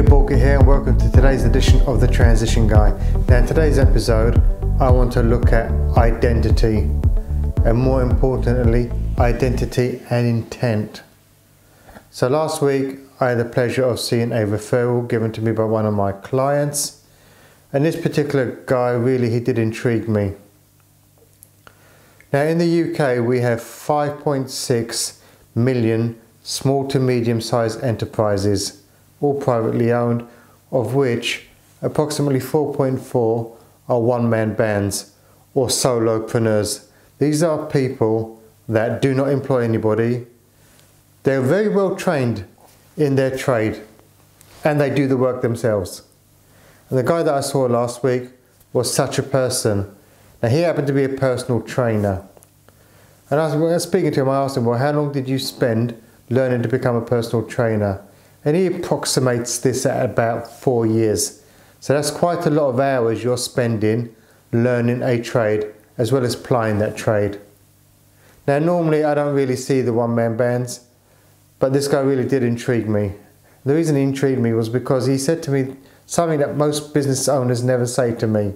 G'day, Boolkah here and welcome to today's edition of The Transition Guy. Now in today's episode I want to look at identity and more importantly identity and intent. So last week I had the pleasure of seeing a referral given to me by one of my clients, and this particular guy really, he did intrigue me. Now in the UK we have 5.6 million small to medium sized enterprises, all privately owned, of which approximately 4.4 are one-man bands or solopreneurs. These are people that do not employ anybody. They're very well trained in their trade and they do the work themselves. And the guy that I saw last week was such a person. Now he happened to be a personal trainer. And when I was speaking to him, I asked him, well, how long did you spend learning to become a personal trainer? And he approximates this at about 4 years. So that's quite a lot of hours you're spending learning a trade as well as applying that trade. Now normally I don't really see the one-man bands, but this guy really did intrigue me. The reason he intrigued me was because he said to me something that most business owners never say to me.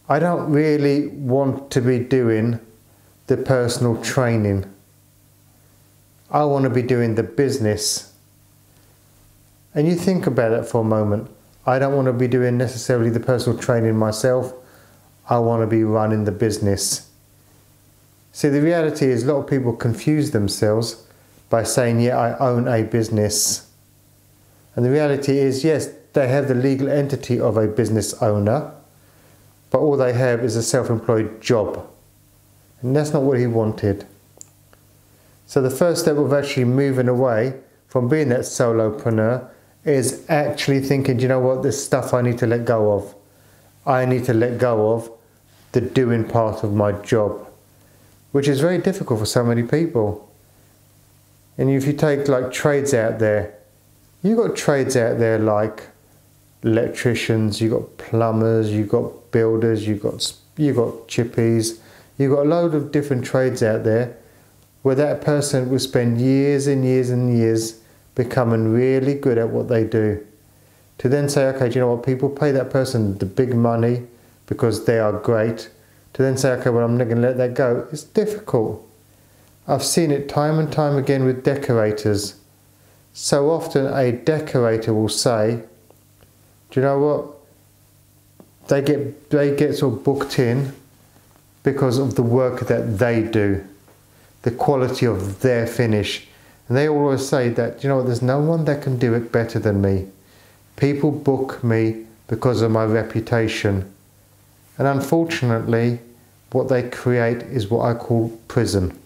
I don't really want to be doing the personal training. I want to be doing the business. And you think about it for a moment. I don't want to be doing necessarily the personal training myself. I want to be running the business. See, the reality is a lot of people confuse themselves by saying, yeah, I own a business. And the reality is, yes, they have the legal entity of a business owner, but all they have is a self-employed job. And that's not what he wanted. So the first step of actually moving away from being that solopreneur is actually thinking, you know what, there's stuff I need to let go of. I need to let go of the doing part of my job, which is very difficult for so many people. And if you take like trades out there, you've got trades out there like electricians, you've got plumbers, you've got builders, you've got chippies, you've got a load of different trades out there where that person will spend years and years and years becoming really good at what they do. To then say, okay, do you know what, people pay that person the big money because they are great. To then say, okay, well, I'm not going to let that go. It's difficult. I've seen it time and time again with decorators. So often a decorator will say, do you know what, they get sort of booked in because of the work that they do, the quality of their finish. And they always say that, you know what, there's no one that can do it better than me. People book me because of my reputation. And unfortunately, what they create is what I call prison.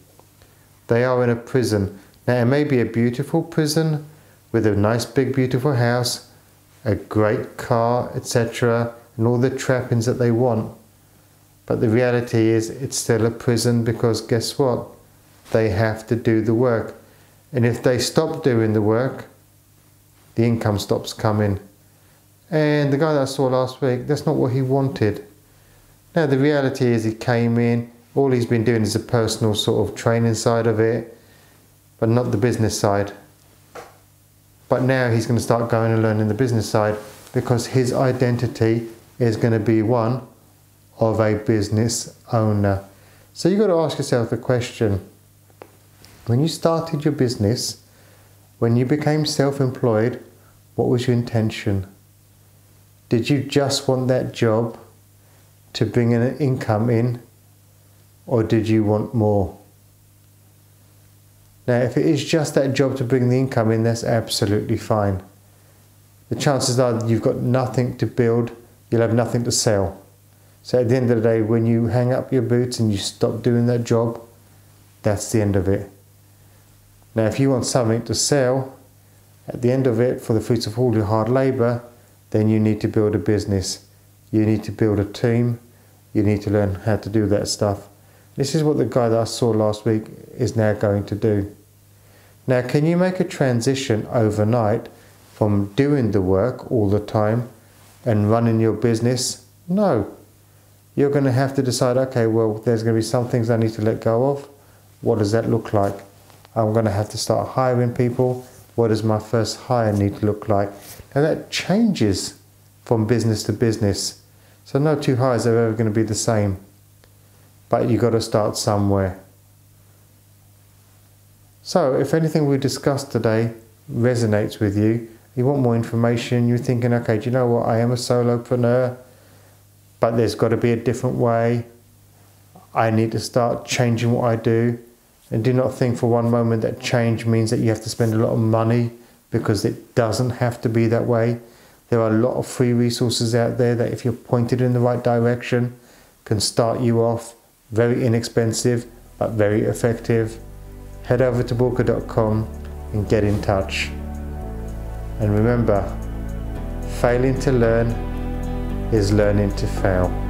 They are in a prison. Now it may be a beautiful prison with a nice big beautiful house, a great car, etc., and all the trappings that they want. But the reality is it's still a prison because guess what? They have to do the work. And if they stop doing the work, the income stops coming. And the guy that I saw last week, that's not what he wanted. Now the reality is he came in, all he's been doing is a personal sort of training side of it, but not the business side. But now he's going to start going and learning the business side because his identity is going to be one of a business owner. So you've got to ask yourself the question, when you started your business, when you became self-employed, what was your intention? Did you just want that job to bring an income in, or did you want more? Now, if it is just that job to bring the income in, that's absolutely fine. The chances are that you've got nothing to build, you'll have nothing to sell. So at the end of the day, when you hang up your boots and you stop doing that job, that's the end of it. Now, if you want something to sell, at the end of it, for the fruits of all your hard labour, then you need to build a business. You need to build a team. You need to learn how to do that stuff. This is what the guy that I saw last week is now going to do. Now, can you make a transition overnight from doing the work all the time and running your business? No. You're going to have to decide, okay, well, there's going to be some things I need to let go of. What does that look like? I'm going to have to start hiring people what does my first hire need to look like? Now that changes from business to business. So no two hires are ever going to be the same. But you've got to start somewhere. So if anything we discussed today resonates with you, you want more information, you're thinking, okay, do you know what, I am a solopreneur, but there's got to be a different way. I need to start changing what I do. And do not think for one moment that change means that you have to spend a lot of money, because it doesn't have to be that way. There are a lot of free resources out there that if you're pointed in the right direction can start you off very inexpensive but very effective. Head over to Boolkah.com and get in touch. And remember, failing to learn is learning to fail.